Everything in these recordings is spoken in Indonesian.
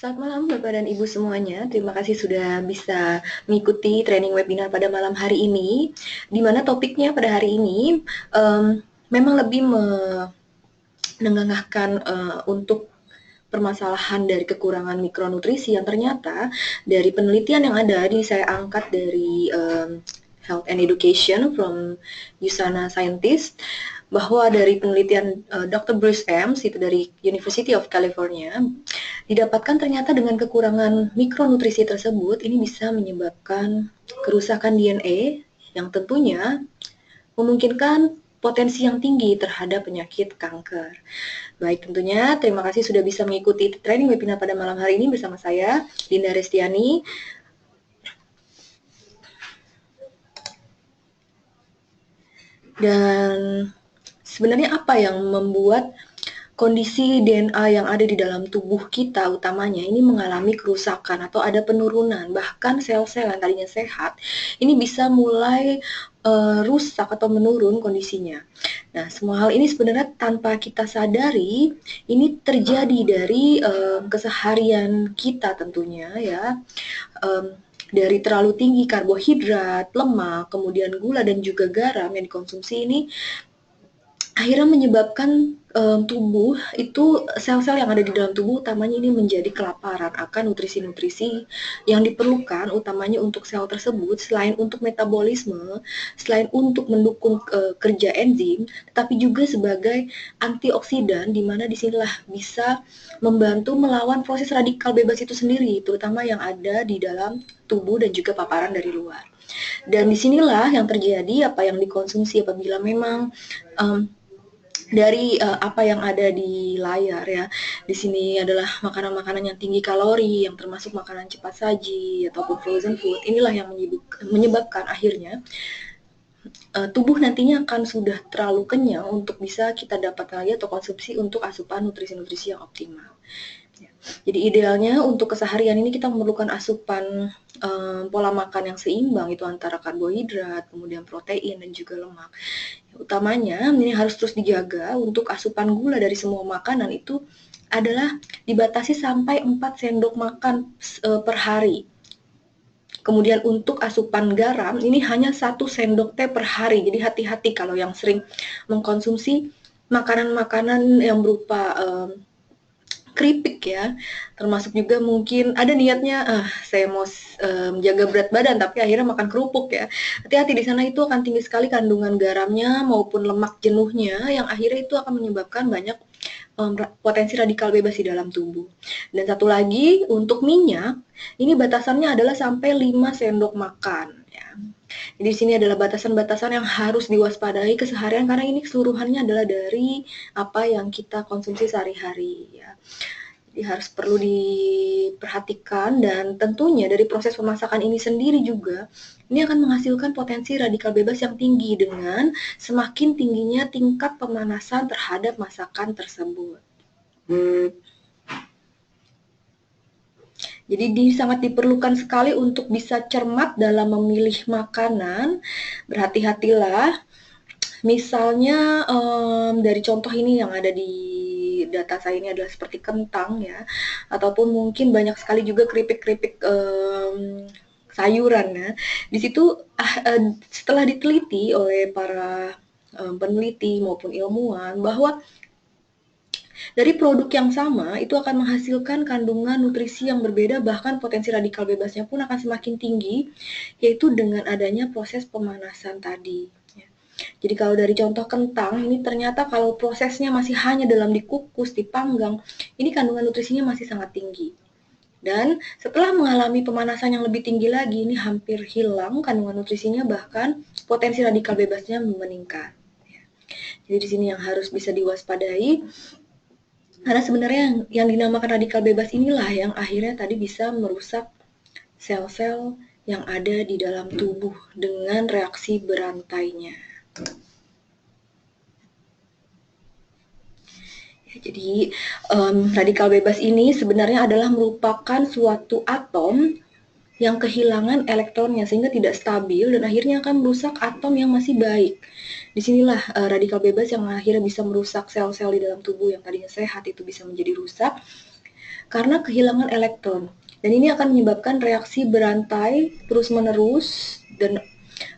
Selamat malam Bapak dan Ibu semuanya. Terima kasih sudah bisa mengikuti training webinar pada malam hari ini, di mana topiknya pada hari ini memang lebih menengahkan untuk permasalahan dari kekurangan mikronutrisi yang ternyata dari penelitian yang ada, ini saya angkat dari Health and Education from USANA Scientist, bahwa dari penelitian Dr. Bruce Ames, itu dari University of California, didapatkan ternyata dengan kekurangan mikronutrisi tersebut, ini bisa menyebabkan kerusakan DNA yang tentunya memungkinkan potensi yang tinggi terhadap penyakit kanker. Baik, tentunya terima kasih sudah bisa mengikuti training webinar pada malam hari ini bersama saya, Dinda Restiani. Dan sebenarnya apa yang membuat kondisi DNA yang ada di dalam tubuh kita utamanya ini mengalami kerusakan atau ada penurunan, bahkan sel-sel yang tadinya sehat ini bisa mulai rusak atau menurun kondisinya. Nah, semua hal ini sebenarnya tanpa kita sadari ini terjadi dari keseharian kita tentunya ya. Dari terlalu tinggi karbohidrat, lemak, kemudian gula dan juga garam yang dikonsumsi ini akhirnya menyebabkan tubuh itu, sel-sel yang ada di dalam tubuh utamanya ini menjadi kelaparan akan nutrisi-nutrisi yang diperlukan utamanya untuk sel tersebut, selain untuk metabolisme, selain untuk mendukung kerja enzim, tetapi juga sebagai antioksidan, di mana disinilah bisa membantu melawan proses radikal bebas itu sendiri, terutama yang ada di dalam tubuh dan juga paparan dari luar. Dan disinilah yang terjadi apa yang dikonsumsi apabila memang dari apa yang ada di layar ya. Di sini adalah makanan-makanan yang tinggi kalori, yang termasuk makanan cepat saji ataupun frozen food. Inilah yang menyebabkan akhirnya tubuh nantinya akan sudah terlalu kenyang untuk bisa kita dapatkan lagi atau konsumsi untuk asupan nutrisi-nutrisi yang optimal. Jadi idealnya untuk keseharian ini kita memerlukan asupan pola makan yang seimbang, itu antara karbohidrat, kemudian protein dan juga lemak. Utamanya ini harus terus dijaga untuk asupan gula dari semua makanan itu adalah dibatasi sampai 4 sendok makan per hari. Kemudian untuk asupan garam ini hanya 1 sendok teh per hari. Jadi hati-hati kalau yang sering mengkonsumsi makanan-makanan yang berupa keripik ya, termasuk juga mungkin ada niatnya, saya mau menjaga berat badan tapi akhirnya makan kerupuk ya. Hati-hati di sana, itu akan tinggi sekali kandungan garamnya maupun lemak jenuhnya yang akhirnya itu akan menyebabkan banyak potensi radikal bebas di dalam tubuh. Dan satu lagi untuk minyak, ini batasannya adalah sampai 5 sendok makan ya. Jadi di sini adalah batasan-batasan yang harus diwaspadai keseharian karena ini keseluruhannya adalah dari apa yang kita konsumsi sehari-hari ya. Jadi harus perlu diperhatikan dan tentunya dari proses pemasakan ini sendiri juga ini akan menghasilkan potensi radikal bebas yang tinggi dengan semakin tingginya tingkat pemanasan terhadap masakan tersebut. Jadi sangat diperlukan sekali untuk bisa cermat dalam memilih makanan. Berhati-hatilah. Misalnya dari contoh ini yang ada di data saya ini adalah seperti kentang ya, ataupun mungkin banyak sekali juga keripik-keripik sayuran ya. Di situ setelah diteliti oleh para peneliti maupun ilmuwan bahwa dari produk yang sama itu akan menghasilkan kandungan nutrisi yang berbeda, bahkan potensi radikal bebasnya pun akan semakin tinggi, yaitu dengan adanya proses pemanasan tadi. Jadi kalau dari contoh kentang, ini ternyata kalau prosesnya masih hanya dalam dikukus, dipanggang, ini kandungan nutrisinya masih sangat tinggi. Dan setelah mengalami pemanasan yang lebih tinggi lagi, ini hampir hilang kandungan nutrisinya, bahkan potensi radikal bebasnya meningkat. Jadi di sini yang harus bisa diwaspadai, karena sebenarnya yang dinamakan radikal bebas inilah yang akhirnya tadi bisa merusak sel-sel yang ada di dalam tubuh dengan reaksi berantainya. Jadi radikal bebas ini sebenarnya adalah merupakan suatu atom yang kehilangan elektronnya sehingga tidak stabil dan akhirnya akan merusak atom yang masih baik. Disinilah radikal bebas yang akhirnya bisa merusak sel-sel di dalam tubuh yang tadinya sehat itu bisa menjadi rusak karena kehilangan elektron. Dan ini akan menyebabkan reaksi berantai terus-menerus dan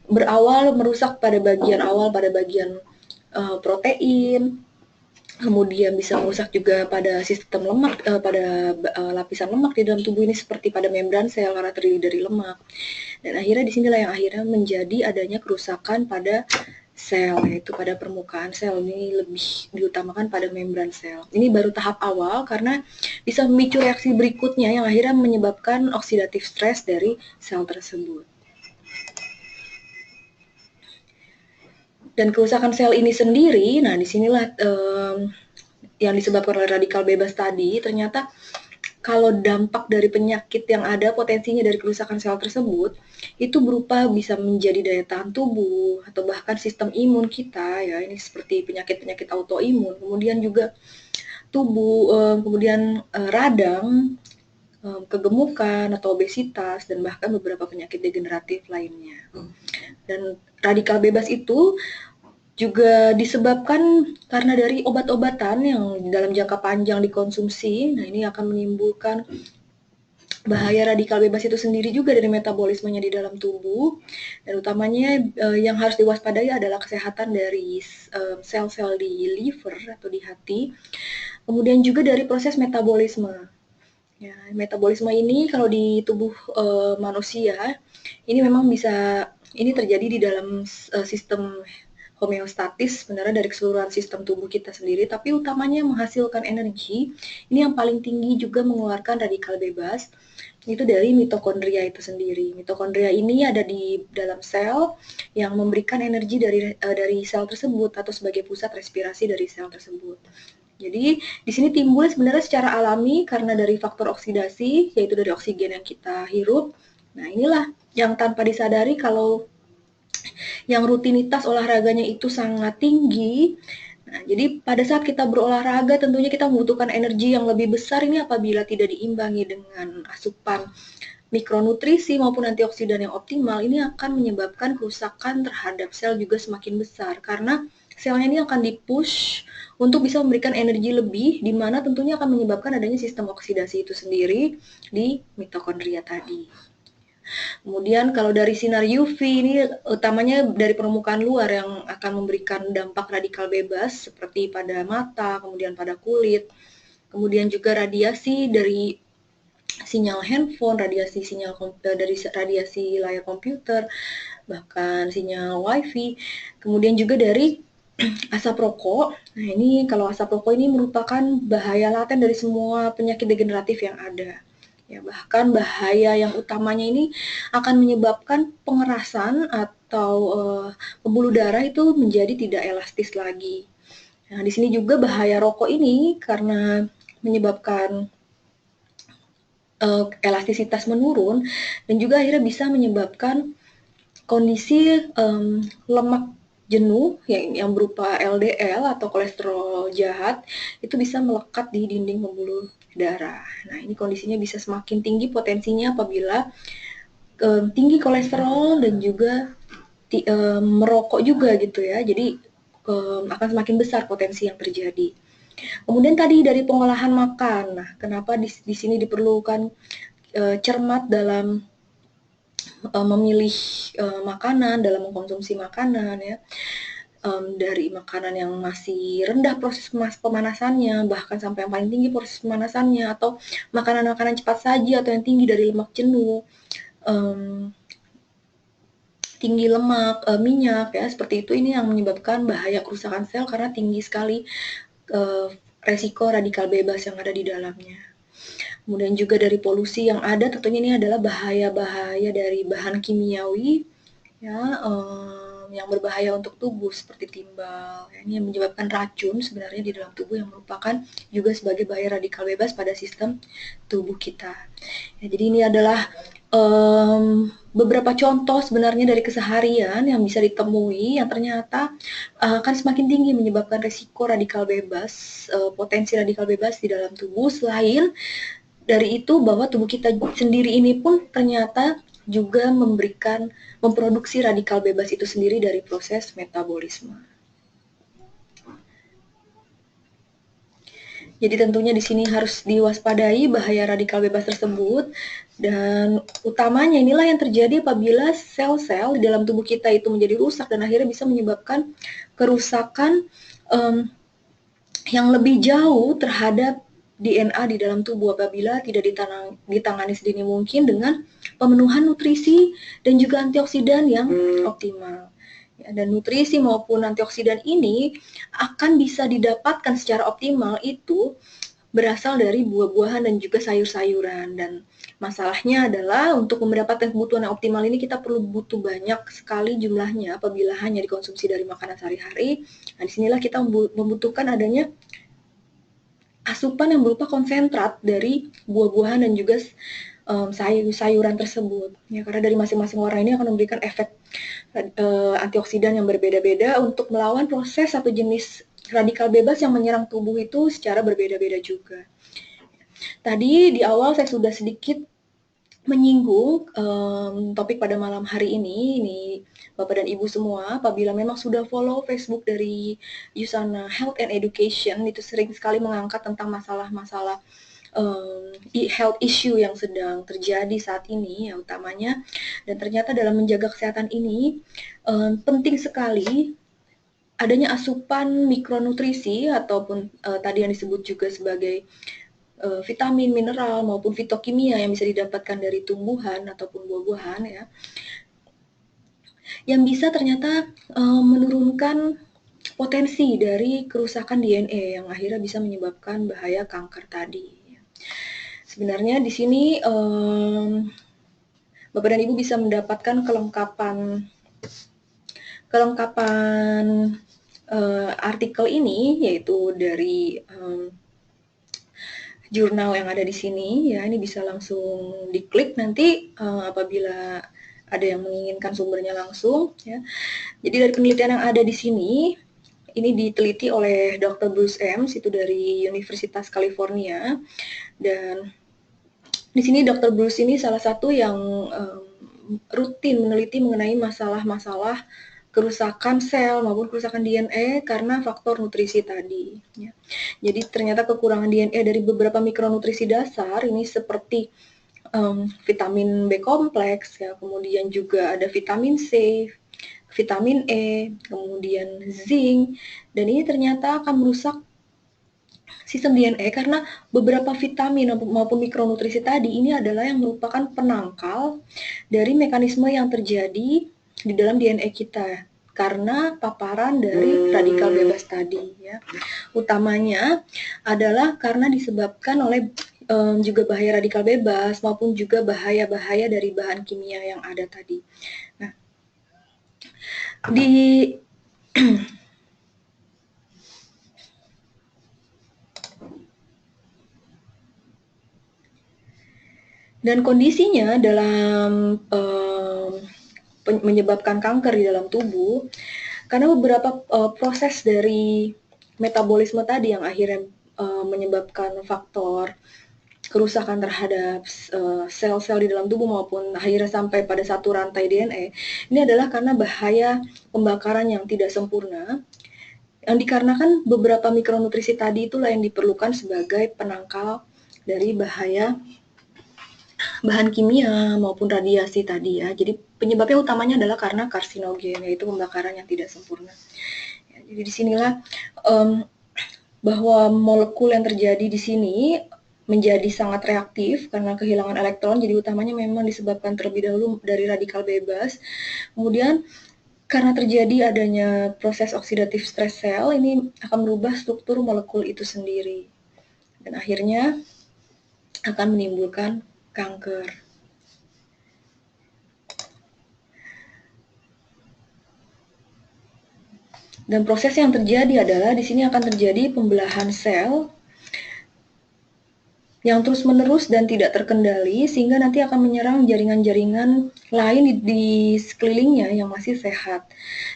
berawal merusak pada bagian awal, pada bagian protein, kemudian bisa merusak juga pada sistem lemak, pada lapisan lemak di dalam tubuh ini seperti pada membran sel karena terdiri dari lemak. Dan akhirnya disinilah yang akhirnya menjadi adanya kerusakan pada sel, yaitu pada permukaan sel. Ini lebih diutamakan pada membran sel. Ini baru tahap awal karena bisa memicu reaksi berikutnya yang akhirnya menyebabkan oksidatif stres dari sel tersebut. Dan kerusakan sel ini sendiri, nah disinilah yang disebabkan oleh radikal bebas tadi, ternyata kalau dampak dari penyakit yang ada potensinya dari kerusakan sel tersebut, itu berupa bisa menjadi daya tahan tubuh atau bahkan sistem imun kita ya, ini seperti penyakit-penyakit autoimun, kemudian juga tubuh, kemudian radang, kegemukan atau obesitas dan bahkan beberapa penyakit degeneratif lainnya. Dan radikal bebas itu juga disebabkan karena dari obat-obatan yang dalam jangka panjang dikonsumsi. Nah, ini akan menimbulkan bahaya radikal bebas itu sendiri juga dari metabolismenya di dalam tubuh. Dan utamanya yang harus diwaspadai adalah kesehatan dari sel-sel di liver atau di hati. Kemudian juga dari proses metabolisme. Ya, metabolisme ini kalau di tubuh manusia ini memang bisa ini terjadi di dalam sistem homeostatis sebenarnya dari keseluruhan sistem tubuh kita sendiri, tapi utamanya menghasilkan energi. Ini yang paling tinggi juga mengeluarkan radikal bebas, itu dari mitokondria itu sendiri. Mitokondria ini ada di dalam sel yang memberikan energi dari sel tersebut atau sebagai pusat respirasi dari sel tersebut. Jadi di sini timbul sebenarnya secara alami karena dari faktor oksidasi, yaitu dari oksigen yang kita hirup. Nah, inilah yang tanpa disadari kalau yang rutinitas olahraganya itu sangat tinggi. Nah, jadi pada saat kita berolahraga tentunya kita membutuhkan energi yang lebih besar ini apabila tidak diimbangi dengan asupan mikronutrisi maupun antioksidan yang optimal, ini akan menyebabkan kerusakan terhadap sel juga semakin besar karena selnya ini akan dipush untuk bisa memberikan energi lebih, di mana tentunya akan menyebabkan adanya sistem oksidasi itu sendiri di mitokondria tadi. Kemudian kalau dari sinar UV ini utamanya dari permukaan luar yang akan memberikan dampak radikal bebas seperti pada mata, kemudian pada kulit, kemudian juga radiasi dari sinyal handphone, radiasi sinyal dari radiasi layar komputer, bahkan sinyal wifi, kemudian juga dari asap rokok. Nah, ini kalau asap rokok ini merupakan bahaya laten dari semua penyakit degeneratif yang ada. Ya, bahkan bahaya yang utamanya ini akan menyebabkan pengerasan atau pembuluh darah itu menjadi tidak elastis lagi. Nah, di sini juga bahaya rokok ini karena menyebabkan elastisitas menurun dan juga akhirnya bisa menyebabkan kondisi lemak jenuh yang berupa LDL atau kolesterol jahat itu bisa melekat di dinding pembuluh darah. Nah, ini kondisinya bisa semakin tinggi potensinya apabila tinggi kolesterol dan juga merokok juga gitu ya. Jadi akan semakin besar potensi yang terjadi. Kemudian tadi dari pengolahan makan. Nah, kenapa di sini diperlukan cermat dalam memilih makanan, dalam mengkonsumsi makanan ya. Dari makanan yang masih rendah proses pemanasannya, bahkan sampai yang paling tinggi proses pemanasannya, atau makanan-makanan cepat saji atau yang tinggi dari lemak jenuh, tinggi lemak, minyak ya, seperti itu. Ini yang menyebabkan bahaya kerusakan sel karena tinggi sekali resiko radikal bebas yang ada di dalamnya. Kemudian juga dari polusi yang ada, tentunya ini adalah bahaya-bahaya dari bahan kimiawi ya, yang berbahaya untuk tubuh seperti timbal. Ini yang menyebabkan racun sebenarnya di dalam tubuh yang merupakan juga sebagai bahaya radikal bebas pada sistem tubuh kita. Ya, jadi ini adalah beberapa contoh sebenarnya dari keseharian yang bisa ditemui yang ternyata akan semakin tinggi menyebabkan risiko radikal bebas, potensi radikal bebas di dalam tubuh. Selain dari itu bahwa tubuh kita sendiri ini pun ternyata juga memproduksi radikal bebas itu sendiri dari proses metabolisme. Jadi tentunya di sini harus diwaspadai bahaya radikal bebas tersebut, dan utamanya inilah yang terjadi apabila sel-sel di dalam tubuh kita itu menjadi rusak dan akhirnya bisa menyebabkan kerusakan yang lebih jauh terhadap DNA di dalam tubuh apabila tidak ditangani sedini mungkin dengan pemenuhan nutrisi dan juga antioksidan yang optimal. Ya, dan nutrisi maupun antioksidan ini akan bisa didapatkan secara optimal itu berasal dari buah-buahan dan juga sayur-sayuran. Dan masalahnya adalah untuk mendapatkan kebutuhan yang optimal ini kita perlu butuh banyak sekali jumlahnya apabila hanya dikonsumsi dari makanan sehari-hari. Nah, disinilah kita membutuhkan adanya asupan yang berupa konsentrat dari buah-buahan dan juga sayur-sayuran tersebut. Ya, karena dari masing-masing warna ini akan memberikan efek antioksidan yang berbeda-beda untuk melawan proses atau jenis radikal bebas yang menyerang tubuh itu secara berbeda-beda juga. Tadi di awal saya sudah sedikit menyinggung topik pada malam hari ini Bapak dan Ibu semua, apabila memang sudah follow Facebook dari Yusana Health and Education, itu sering sekali mengangkat tentang masalah-masalah health issue yang sedang terjadi saat ini, ya utamanya. Dan ternyata dalam menjaga kesehatan ini penting sekali adanya asupan mikronutrisi ataupun tadi yang disebut juga sebagai vitamin, mineral maupun fitokimia yang bisa didapatkan dari tumbuhan ataupun buah-buahan ya, yang bisa ternyata menurunkan potensi dari kerusakan DNA yang akhirnya bisa menyebabkan bahaya kanker tadi. Sebenarnya di sini Bapak dan Ibu bisa mendapatkan kelengkapan artikel ini, yaitu dari jurnal yang ada di sini ya. Ini bisa langsung diklik nanti apabila ada yang menginginkan sumbernya langsung ya. Jadi dari penelitian yang ada di sini, ini diteliti oleh Dr. Bruce Ames, itu dari Universitas California, dan di sini Dr. Bruce ini salah satu yang rutin meneliti mengenai masalah-masalah kerusakan sel maupun kerusakan DNA karena faktor nutrisi tadi. Ya. Jadi ternyata kekurangan DNA dari beberapa mikronutrisi dasar ini seperti vitamin B kompleks, ya, kemudian juga ada vitamin C, vitamin E, kemudian zinc, dan ini ternyata akan merusak sistem DNA karena beberapa vitamin maupun mikronutrisi tadi ini adalah yang merupakan penangkal dari mekanisme yang terjadi di dalam DNA kita karena paparan dari radikal bebas tadi ya. Utamanya adalah karena disebabkan oleh juga bahaya radikal bebas maupun juga bahaya-bahaya dari bahan kimia yang ada tadi. Nah, di dan kondisinya dalam menyebabkan kanker di dalam tubuh karena beberapa proses dari metabolisme tadi yang akhirnya menyebabkan faktor kerusakan terhadap sel-sel di dalam tubuh maupun akhirnya sampai pada satu rantai DNA. Ini adalah karena bahaya pembakaran yang tidak sempurna yang dikarenakan beberapa mikronutrisi tadi itulah yang diperlukan sebagai penangkal dari bahaya bahan kimia maupun radiasi tadi ya. Jadi penyebabnya utamanya adalah karena karsinogen, yaitu pembakaran yang tidak sempurna. Ya, jadi disinilah bahwa molekul yang terjadi di sini menjadi sangat reaktif karena kehilangan elektron. Jadi utamanya memang disebabkan terlebih dahulu dari radikal bebas. Kemudian karena terjadi adanya proses oksidatif stres sel, ini akan merubah struktur molekul itu sendiri. Dan akhirnya akan menimbulkan kanker. Dan proses yang terjadi adalah di sini akan terjadi pembelahan sel yang terus-menerus dan tidak terkendali sehingga nanti akan menyerang jaringan-jaringan lain di sekelilingnya yang masih sehat.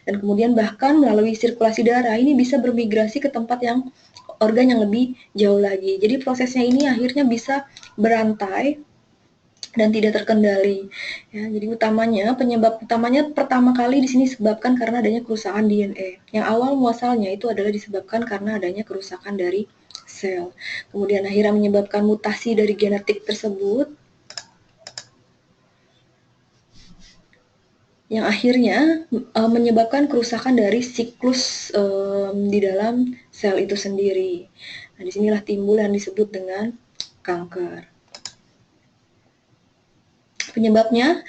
Dan kemudian bahkan melalui sirkulasi darah ini bisa bermigrasi ke tempat yang organ yang lebih jauh lagi. Jadi prosesnya ini akhirnya bisa berantai dan tidak terkendali. Ya, jadi penyebab utamanya pertama kali di sini disebabkan karena adanya kerusakan DNA. Yang awal muasalnya itu adalah disebabkan karena adanya kerusakan dari sel. Kemudian akhirnya menyebabkan mutasi dari genetik tersebut, yang akhirnya menyebabkan kerusakan dari siklus di dalam sel itu sendiri. Nah, disinilah timbul yang disebut dengan kanker. Penyebabnya,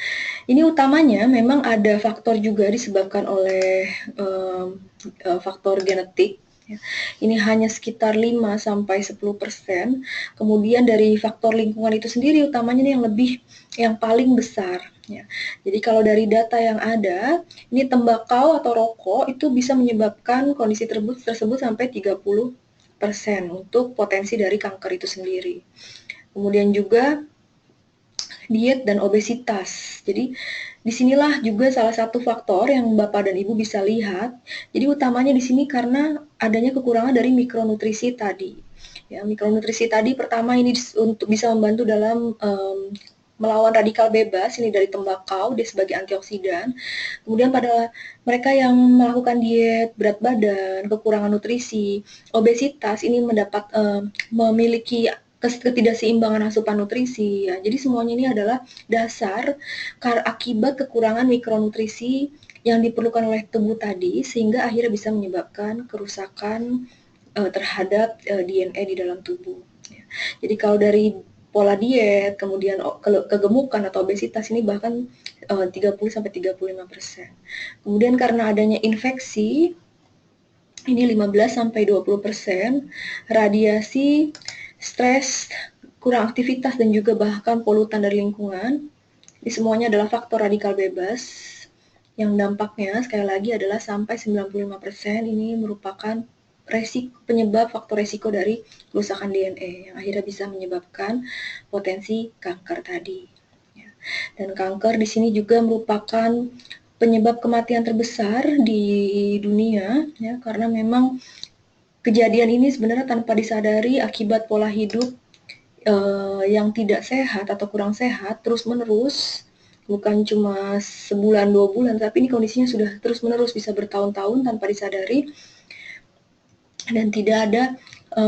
ini utamanya memang ada faktor juga disebabkan oleh faktor genetik. Ini hanya sekitar 5-10%. Kemudian dari faktor lingkungan itu sendiri utamanya ini yang paling besar. Ya. Jadi kalau dari data yang ada, ini tembakau atau rokok itu bisa menyebabkan kondisi tersebut sampai 30% untuk potensi dari kanker itu sendiri. Kemudian juga diet dan obesitas. Jadi disinilah juga salah satu faktor yang Bapak dan Ibu bisa lihat. Jadi utamanya di sini karena adanya kekurangan dari mikronutrisi tadi. Ya, mikronutrisi tadi pertama ini untuk bisa membantu dalam melawan radikal bebas ini dari tembakau, dia sebagai antioksidan. Kemudian pada mereka yang melakukan diet, berat badan, kekurangan nutrisi, obesitas ini memiliki ketidakseimbangan asupan nutrisi ya. Jadi semuanya ini adalah dasar akibat kekurangan mikronutrisi yang diperlukan oleh tubuh tadi sehingga akhirnya bisa menyebabkan kerusakan terhadap DNA di dalam tubuh. Ya. Jadi kalau dari pola diet, kemudian kegemukan atau obesitas ini bahkan 30-35%. Kemudian karena adanya infeksi ini 15-20%, radiasi, stres, kurang aktivitas dan juga bahkan polutan dari lingkungan. Ini semuanya adalah faktor radikal bebas yang dampaknya sekali lagi adalah sampai 95% ini merupakan faktor resiko dari kerusakan DNA yang akhirnya bisa menyebabkan potensi kanker tadi. Dan kanker di sini juga merupakan penyebab kematian terbesar di dunia ya, karena memang kejadian ini sebenarnya tanpa disadari akibat pola hidup yang tidak sehat atau kurang sehat terus-menerus, bukan cuma sebulan 2 bulan, tapi ini kondisinya sudah terus-menerus bisa bertahun-tahun tanpa disadari dan tidak ada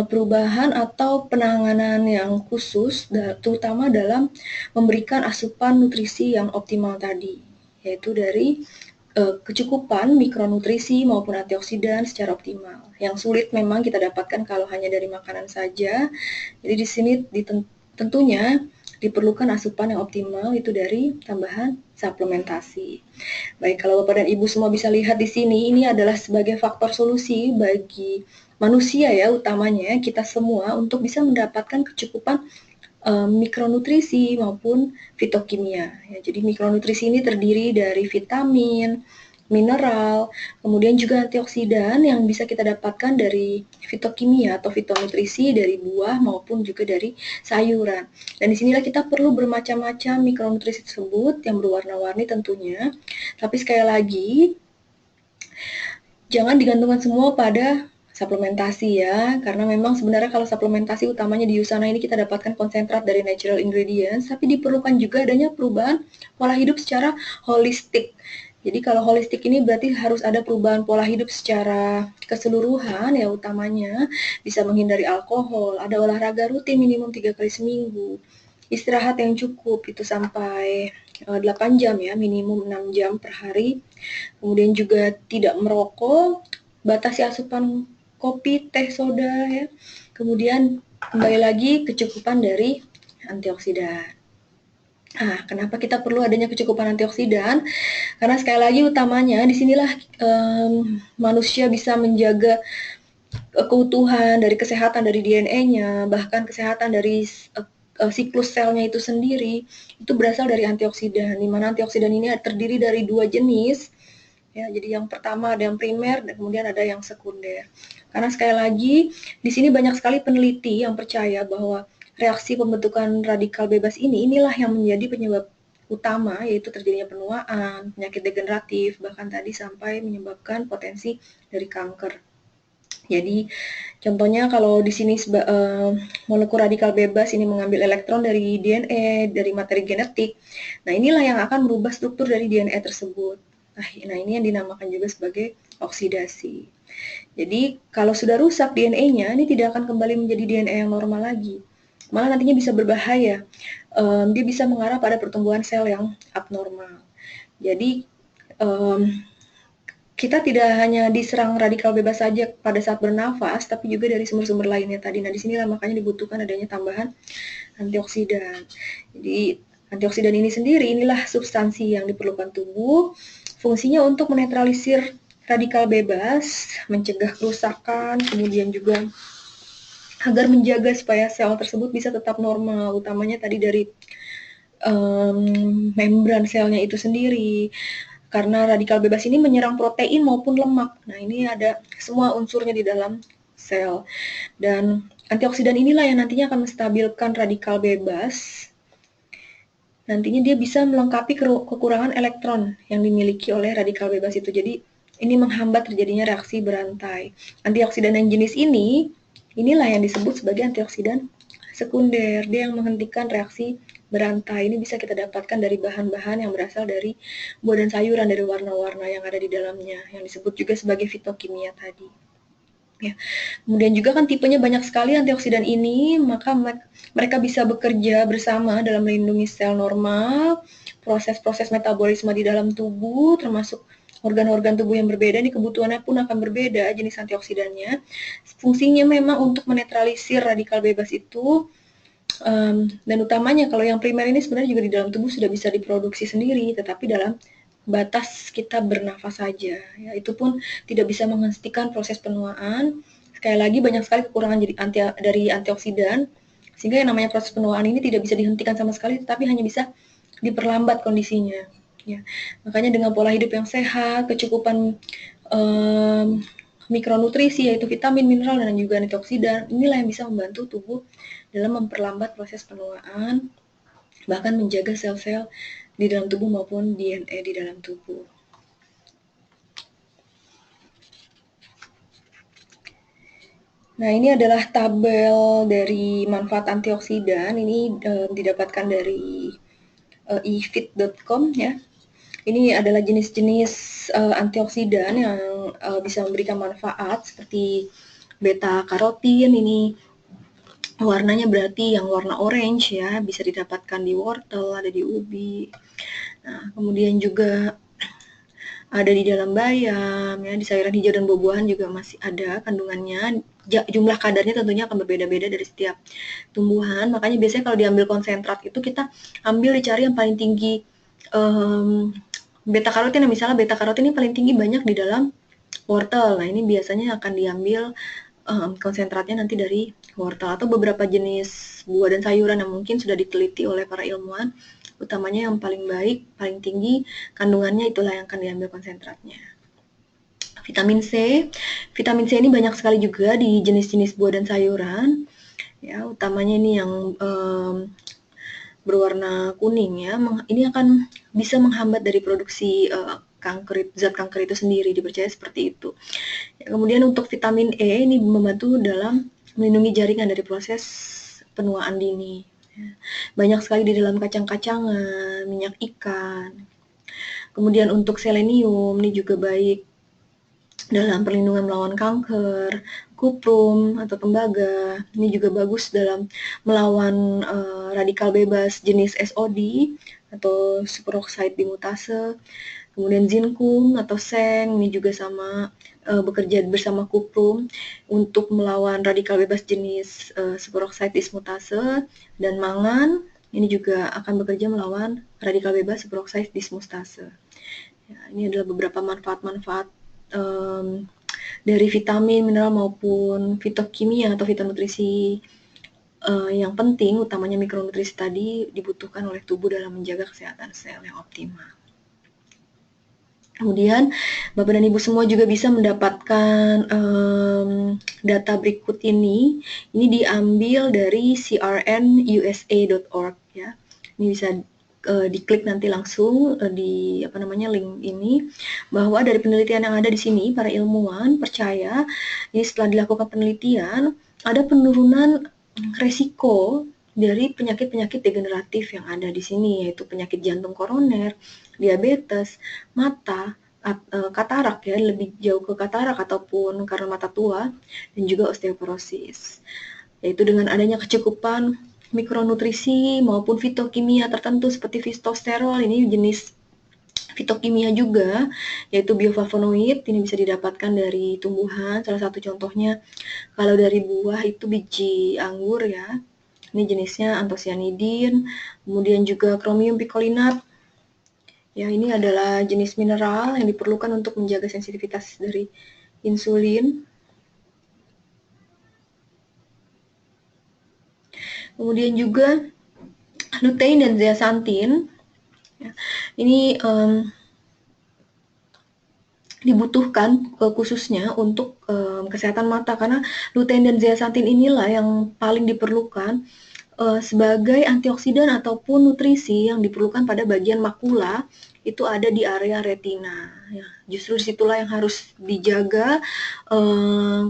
perubahan atau penanganan yang khusus, terutama dalam memberikan asupan nutrisi yang optimal tadi, yaitu dari kecukupan mikronutrisi maupun antioksidan secara optimal. Yang sulit memang kita dapatkan kalau hanya dari makanan saja. Jadi di sini tentunya diperlukan asupan yang optimal itu dari tambahan suplementasi. Baik, kalau Bapak dan Ibu semua bisa lihat di sini, ini adalah sebagai faktor solusi bagi manusia ya utamanya kita semua untuk bisa mendapatkan kecukupan mikronutrisi maupun fitokimia. Ya, jadi mikronutrisi ini terdiri dari vitamin, mineral, kemudian juga antioksidan yang bisa kita dapatkan dari fitokimia atau fitonutrisi dari buah maupun juga dari sayuran. Dan disinilah kita perlu bermacam-macam mikronutrisi tersebut yang berwarna-warni tentunya. Tapi sekali lagi, jangan digantungkan semua pada suplementasi ya, karena memang sebenarnya kalau suplementasi utamanya di USANA ini kita dapatkan konsentrat dari natural ingredients, tapi diperlukan juga adanya perubahan pola hidup secara holistik. Jadi kalau holistik ini berarti harus ada perubahan pola hidup secara keseluruhan ya utamanya, bisa menghindari alkohol, ada olahraga rutin minimum 3 kali seminggu, istirahat yang cukup itu sampai 8 jam ya, minimum 6 jam per hari, kemudian juga tidak merokok, batasi asupan kopi, teh, soda ya. Kemudian kembali lagi kecukupan dari antioksidan. Nah, kenapa kita perlu adanya kecukupan antioksidan? Karena sekali lagi utamanya disinilah manusia bisa menjaga keutuhan dari kesehatan dari DNA-nya, bahkan kesehatan dari siklus selnya itu sendiri, itu berasal dari antioksidan, di mana antioksidan ini terdiri dari 2 jenis. Ya, jadi yang pertama ada yang primer dan kemudian ada yang sekunder. Karena sekali lagi di sini banyak sekali peneliti yang percaya bahwa reaksi pembentukan radikal bebas inilah yang menjadi penyebab utama yaitu terjadinya penuaan, penyakit degeneratif, bahkan tadi sampai menyebabkan potensi dari kanker. Jadi contohnya kalau di sini molekul radikal bebas ini mengambil elektron dari DNA, dari materi genetik. Nah, inilah yang akan merubah struktur dari DNA tersebut. Nah, ini yang dinamakan juga sebagai oksidasi. Jadi kalau sudah rusak DNA, ini tidak akan kembali menjadi DNA yang normal lagi. Malah nantinya bisa berbahaya. Dia bisa mengarah pada pertumbuhan sel yang abnormal. Jadi kita tidak hanya diserang radikal bebas saja pada saat bernafas, tapi juga dari sumber-sumber lainnya tadi. Nah, disinilah makanya dibutuhkan adanya tambahan antioksidan. Jadi, antioksidan ini sendiri, inilah substansi yang diperlukan tubuh. Fungsinya untuk menetralisir radikal bebas, mencegah kerusakan, kemudian juga agar menjaga supaya sel tersebut bisa tetap normal, utamanya tadi dari membran selnya itu sendiri. Karena radikal bebas ini menyerang protein maupun lemak. Nah, ini ada semua unsurnya di dalam sel. Dan antioksidan inilah yang nantinya akan menstabilkan radikal bebas. Nantinya dia bisa melengkapi kekurangan elektron yang dimiliki oleh radikal bebas itu. Jadi, ini menghambat terjadinya reaksi berantai. Antioksidan yang jenis ini, inilah yang disebut sebagai antioksidan sekunder. Dia yang menghentikan reaksi berantai. Ini bisa kita dapatkan dari bahan-bahan yang berasal dari buah dan sayuran, dari warna-warna yang ada di dalamnya, yang disebut juga sebagai fitokimia tadi. Ya. Kemudian juga kan tipenya banyak sekali antioksidan ini, maka mereka bisa bekerja bersama dalam melindungi sel normal, proses-proses metabolisme di dalam tubuh, termasuk organ-organ tubuh yang berbeda, ini kebutuhannya pun akan berbeda jenis antioksidannya. Fungsinya memang untuk menetralisir radikal bebas itu, dan utamanya kalau yang primer ini sebenarnya juga di dalam tubuh sudah bisa diproduksi sendiri, tetapi dalam batas kita bernafas saja. Ya, itu pun tidak bisa menghentikan proses penuaan. Sekali lagi banyak sekali kekurangan dari antioksidan, sehingga yang namanya proses penuaan ini tidak bisa dihentikan sama sekali, tetapi hanya bisa diperlambat kondisinya. Ya, makanya dengan pola hidup yang sehat, kecukupan mikronutrisi yaitu vitamin, mineral, dan juga antioksidan, inilah yang bisa membantu tubuh dalam memperlambat proses penuaan, bahkan menjaga sel-sel di dalam tubuh maupun DNA di dalam tubuh. Nah, ini adalah tabel dari manfaat antioksidan. Ini didapatkan dari efit.com ya. Ini adalah jenis-jenis antioksidan yang bisa memberikan manfaat seperti beta karotin. Ini warnanya berarti yang warna orange ya, bisa didapatkan di wortel, ada di ubi. Nah, kemudian juga ada di dalam bayam ya, di sayuran hijau dan buah-buahan juga masih ada kandungannya. Jumlah kadarnya tentunya akan berbeda-beda dari setiap tumbuhan. Makanya biasanya kalau diambil konsentrat itu kita ambil dicari yang paling tinggi beta karotin. Misalnya beta karotin ini paling tinggi banyak di dalam wortel. Nah, ini biasanya akan diambil konsentratnya nanti dari wortel atau beberapa jenis buah dan sayuran yang mungkin sudah diteliti oleh para ilmuwan, utamanya yang paling baik, paling tinggi kandungannya itulah yang akan diambil konsentratnya. Vitamin C ini banyak sekali juga di jenis-jenis buah dan sayuran, ya utamanya ini yang berwarna kuning ya, ini akan bisa menghambat dari produksi zat kanker itu sendiri, dipercaya seperti itu. Ya, kemudian untuk vitamin E ini membantu dalam melindungi jaringan dari proses penuaan dini. Ya. Banyak sekali di dalam kacang-kacangan, minyak ikan. Kemudian untuk selenium ini juga baik dalam perlindungan melawan kanker, kuprum atau tembaga. Ini juga bagus dalam melawan radikal bebas jenis SOD atau superoxide dimutase. Kemudian zinkum atau seng ini juga sama bekerja bersama kuprum untuk melawan radikal bebas jenis superoxide dismutase, dan mangan ini juga akan bekerja melawan radikal bebas superoxide dismutase. Ya, ini adalah beberapa manfaat-manfaat dari vitamin, mineral maupun fitokimia atau fitonutrisi yang penting, utamanya mikronutrisi tadi dibutuhkan oleh tubuh dalam menjaga kesehatan sel yang optimal. Kemudian Bapak dan Ibu semua juga bisa mendapatkan data berikut ini. Ini diambil dari crnusa.org ya. Ini bisa diklik nanti langsung di link ini, bahwa dari penelitian yang ada di sini para ilmuwan percaya ini setelah dilakukan penelitian ada penurunan resiko dari penyakit-penyakit degeneratif yang ada di sini, yaitu penyakit jantung koroner, diabetes, mata, katarak ya, lebih jauh ke katarak ataupun karena mata tua, dan juga osteoporosis. Yaitu dengan adanya kecukupan mikronutrisi maupun fitokimia tertentu seperti fitosterol, ini jenis fitokimia juga, yaitu bioflavonoid, ini bisa didapatkan dari tumbuhan, salah satu contohnya kalau dari buah itu biji anggur ya, ini jenisnya antosianidin, kemudian juga kromium picolinat. Ya, ini adalah jenis mineral yang diperlukan untuk menjaga sensitivitas dari insulin. Kemudian juga lutein dan zeaxanthin. Ya, ini dibutuhkan khususnya untuk kesehatan mata, karena lutein dan zeaxanthin inilah yang paling diperlukan sebagai antioksidan ataupun nutrisi yang diperlukan pada bagian makula, itu ada di area retina. Ya, justru disitulah yang harus dijaga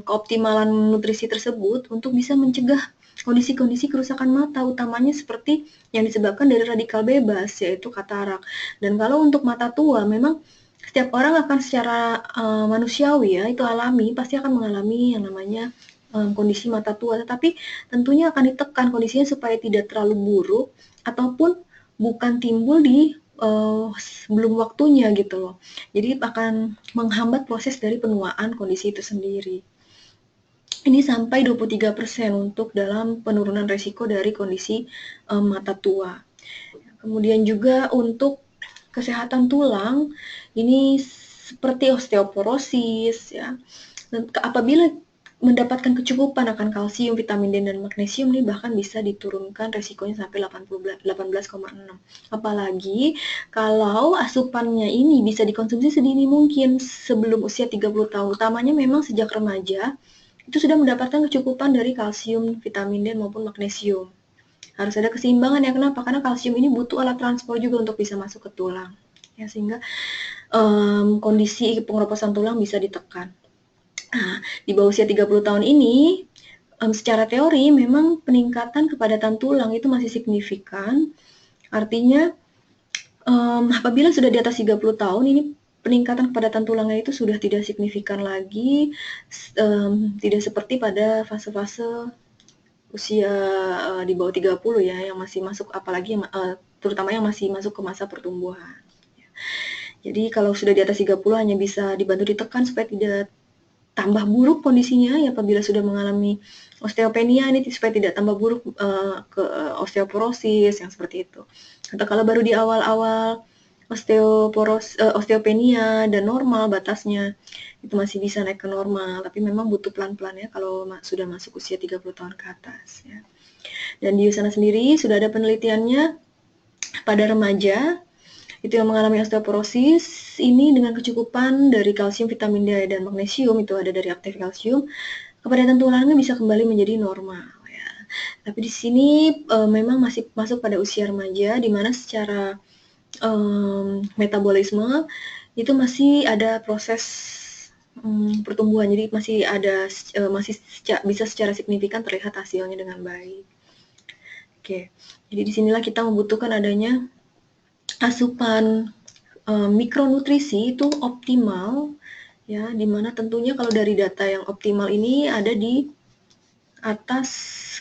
keoptimalan nutrisi tersebut untuk bisa mencegah kondisi-kondisi kerusakan mata, utamanya seperti yang disebabkan dari radikal bebas, yaitu katarak. Dan kalau untuk mata tua, memang setiap orang akan secara manusiawi ya, itu alami, pasti akan mengalami yang namanya kondisi mata tua, tetapi tentunya akan ditekan kondisinya supaya tidak terlalu buruk ataupun bukan timbul di sebelum waktunya gitu loh. Jadi akan menghambat proses dari penuaan kondisi itu sendiri. Ini sampai 23% untuk dalam penurunan resiko dari kondisi mata tua. Kemudian juga untuk kesehatan tulang, ini seperti osteoporosis ya. Dan apabila mendapatkan kecukupan akan kalsium, vitamin D, dan magnesium nih bahkan bisa diturunkan resikonya sampai 18,6. Apalagi kalau asupannya ini bisa dikonsumsi sedini mungkin sebelum usia 30 tahun. Utamanya memang sejak remaja itu sudah mendapatkan kecukupan dari kalsium, vitamin D maupun magnesium. Harus ada keseimbangan ya. Kenapa? Karena kalsium ini butuh alat transport juga untuk bisa masuk ke tulang. Ya, sehingga kondisi pengeroposan tulang bisa ditekan. Nah, di bawah usia 30 tahun ini, secara teori memang peningkatan kepadatan tulang itu masih signifikan. Artinya, apabila sudah di atas 30 tahun, ini peningkatan kepadatan tulangnya itu sudah tidak signifikan lagi, tidak seperti pada fase-fase usia di bawah 30 ya, yang masih masuk, apalagi terutama yang masih masuk ke masa pertumbuhan. Jadi kalau sudah di atas 30 hanya bisa dibantu ditekan supaya tidak tambah buruk kondisinya ya, apabila sudah mengalami osteopenia ini supaya tidak tambah buruk ke osteoporosis yang seperti itu. Atau kalau baru di awal-awal osteopenia dan normal batasnya, itu masih bisa naik ke normal, tapi memang butuh pelan-pelan ya kalau sudah masuk usia 30 tahun ke atas ya. Dan di sana sendiri sudah ada penelitiannya pada remaja itu yang mengalami osteoporosis ini dengan kecukupan dari kalsium, vitamin D, dan magnesium, itu ada dari aktif kalsium, kepadatan tulangnya bisa kembali menjadi normal ya. Tapi di sini memang masih masuk pada usia remaja, di mana secara metabolisme itu masih ada proses pertumbuhan, jadi masih ada bisa secara signifikan terlihat hasilnya dengan baik. Oke, jadi disinilah kita membutuhkan adanya asupan mikronutrisi itu optimal ya, dimana tentunya kalau dari data yang optimal ini ada di atas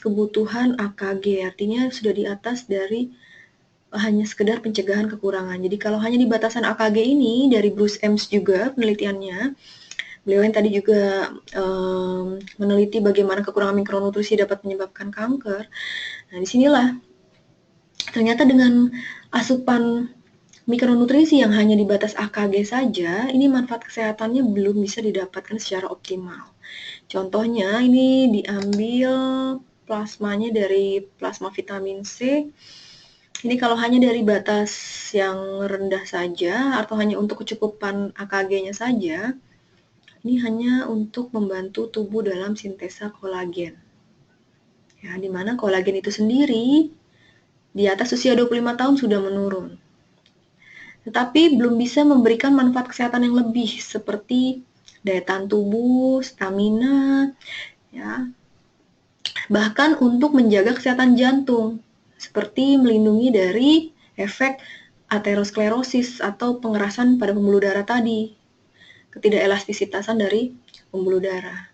kebutuhan AKG, artinya sudah di atas dari hanya sekedar pencegahan kekurangan. Jadi kalau hanya di batasan AKG ini dari Bruce Ames juga penelitiannya, beliau yang tadi juga meneliti bagaimana kekurangan mikronutrisi dapat menyebabkan kanker. Nah, disinilah ternyata dengan asupan mikronutrisi yang hanya di batas AKG saja, ini manfaat kesehatannya belum bisa didapatkan secara optimal. Contohnya ini diambil plasmanya dari plasma vitamin C. Ini kalau hanya dari batas yang rendah saja atau hanya untuk kecukupan AKG-nya saja, ini hanya untuk membantu tubuh dalam sintesa kolagen. Ya, di mana kolagen itu sendiri di atas usia 25 tahun sudah menurun. Tetapi belum bisa memberikan manfaat kesehatan yang lebih seperti daya tahan tubuh, stamina, ya. Bahkan untuk menjaga kesehatan jantung, seperti melindungi dari efek aterosklerosis atau pengerasan pada pembuluh darah tadi. ketidakelastisitasan dari pembuluh darah.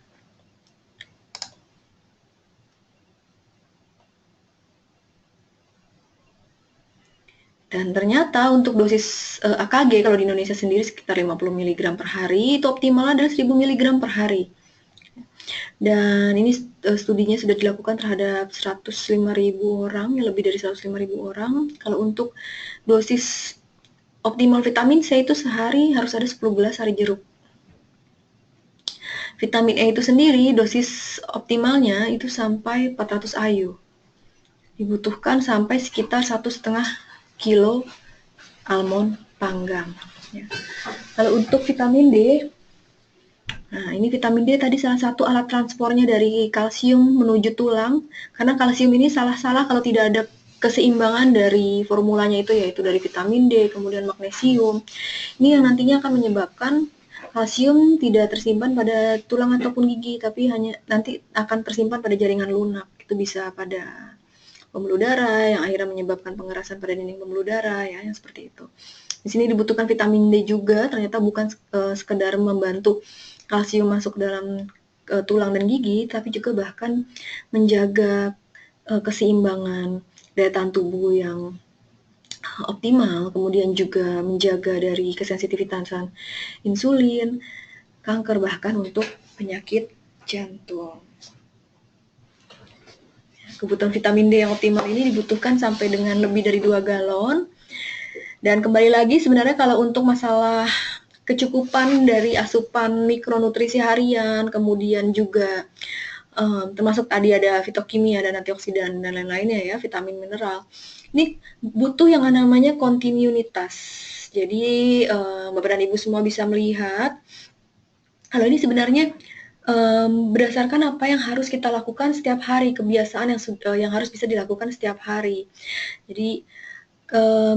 Dan ternyata untuk dosis AKG kalau di Indonesia sendiri sekitar 50 mg per hari, itu optimal adalah 1000 mg per hari. Dan ini studinya sudah dilakukan terhadap 105.000 orang, yang lebih dari 105.000 orang. Kalau untuk dosis optimal vitamin C itu sehari harus ada 10 gelas sari jeruk. Vitamin E itu sendiri dosis optimalnya itu sampai 400 IU. Dibutuhkan sampai sekitar 1,5 kilo almond panggang. Ya. Kalau untuk vitamin D, nah ini vitamin D tadi salah satu alat transportnya dari kalsium menuju tulang, karena kalsium ini salah-salah kalau tidak ada keseimbangan dari formulanya itu, yaitu dari vitamin D, kemudian magnesium. Ini yang nantinya akan menyebabkan kalsium tidak tersimpan pada tulang ataupun gigi, tapi hanya nanti akan tersimpan pada jaringan lunak. Itu bisa pada pembuluh darah yang akhirnya menyebabkan pengerasan pada dinding pembuluh darah, ya, yang seperti itu. Di sini dibutuhkan vitamin D juga, ternyata bukan sekedar membantu kalsium masuk dalam tulang dan gigi, tapi juga bahkan menjaga keseimbangan daya tahan tubuh yang optimal, kemudian juga menjaga dari kesensitivitasan insulin, kanker, bahkan untuk penyakit jantung. Kebutuhan vitamin D yang optimal ini dibutuhkan sampai dengan lebih dari 2 galon. Dan kembali lagi sebenarnya kalau untuk masalah kecukupan dari asupan mikronutrisi harian, kemudian juga termasuk tadi ada fitokimia dan antioksidan dan lain-lainnya ya, vitamin mineral. Ini butuh yang namanya kontinuitas. Jadi Bapak dan Ibu semua bisa melihat kalau ini sebenarnya berdasarkan apa yang harus kita lakukan setiap hari, kebiasaan yang harus bisa dilakukan setiap hari. Jadi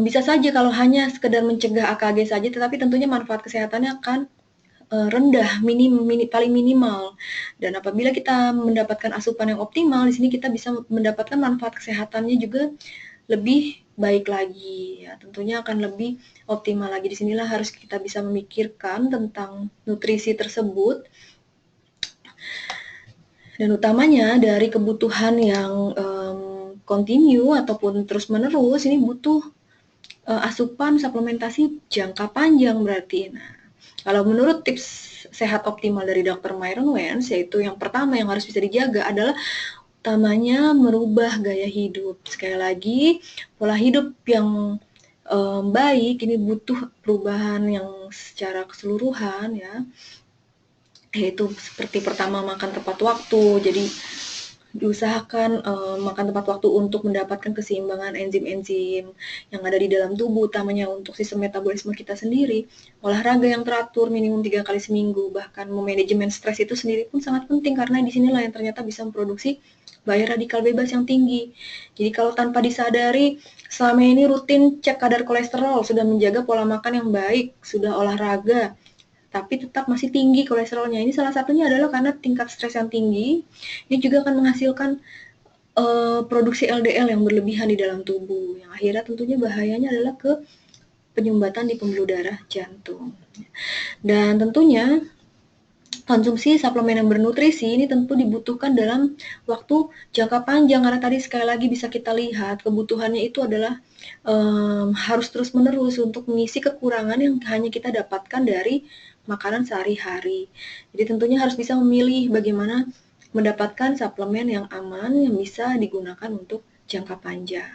bisa saja kalau hanya sekedar mencegah AKG saja, tetapi tentunya manfaat kesehatannya akan rendah, paling minimal. Dan apabila kita mendapatkan asupan yang optimal, di sini kita bisa mendapatkan manfaat kesehatannya juga lebih baik lagi. Ya, tentunya akan lebih optimal lagi. Disinilah harus kita bisa memikirkan tentang nutrisi tersebut. Dan utamanya dari kebutuhan yang kontinu ataupun terus-menerus, ini butuh asupan suplementasi jangka panjang berarti. Nah, kalau menurut tips sehat optimal dari Dr. Myron Wentz, yaitu yang pertama yang harus bisa dijaga adalah utamanya merubah gaya hidup. Sekali lagi, pola hidup yang baik ini butuh perubahan yang secara keseluruhan ya. Yaitu seperti pertama makan tepat waktu. Jadi diusahakan makan tepat waktu untuk mendapatkan keseimbangan enzim-enzim yang ada di dalam tubuh, utamanya untuk sistem metabolisme kita sendiri. Olahraga yang teratur minimum 3 kali seminggu, bahkan memanajemen stres itu sendiri pun sangat penting, karena disinilah yang ternyata bisa memproduksi bahaya radikal bebas yang tinggi. Jadi kalau tanpa disadari, selama ini rutin cek kadar kolesterol, sudah menjaga pola makan yang baik, sudah olahraga, tapi tetap masih tinggi kolesterolnya. Ini salah satunya adalah karena tingkat stres yang tinggi. Ini juga akan menghasilkan produksi LDL yang berlebihan di dalam tubuh. Yang akhirnya tentunya bahayanya adalah ke penyumbatan di pembuluh darah jantung. Dan tentunya konsumsi suplemen yang bernutrisi ini tentu dibutuhkan dalam waktu jangka panjang, karena tadi sekali lagi bisa kita lihat kebutuhannya itu adalah harus terus-menerus untuk mengisi kekurangan yang hanya kita dapatkan dari makanan sehari-hari. Jadi tentunya harus bisa memilih bagaimana mendapatkan suplemen yang aman yang bisa digunakan untuk jangka panjang.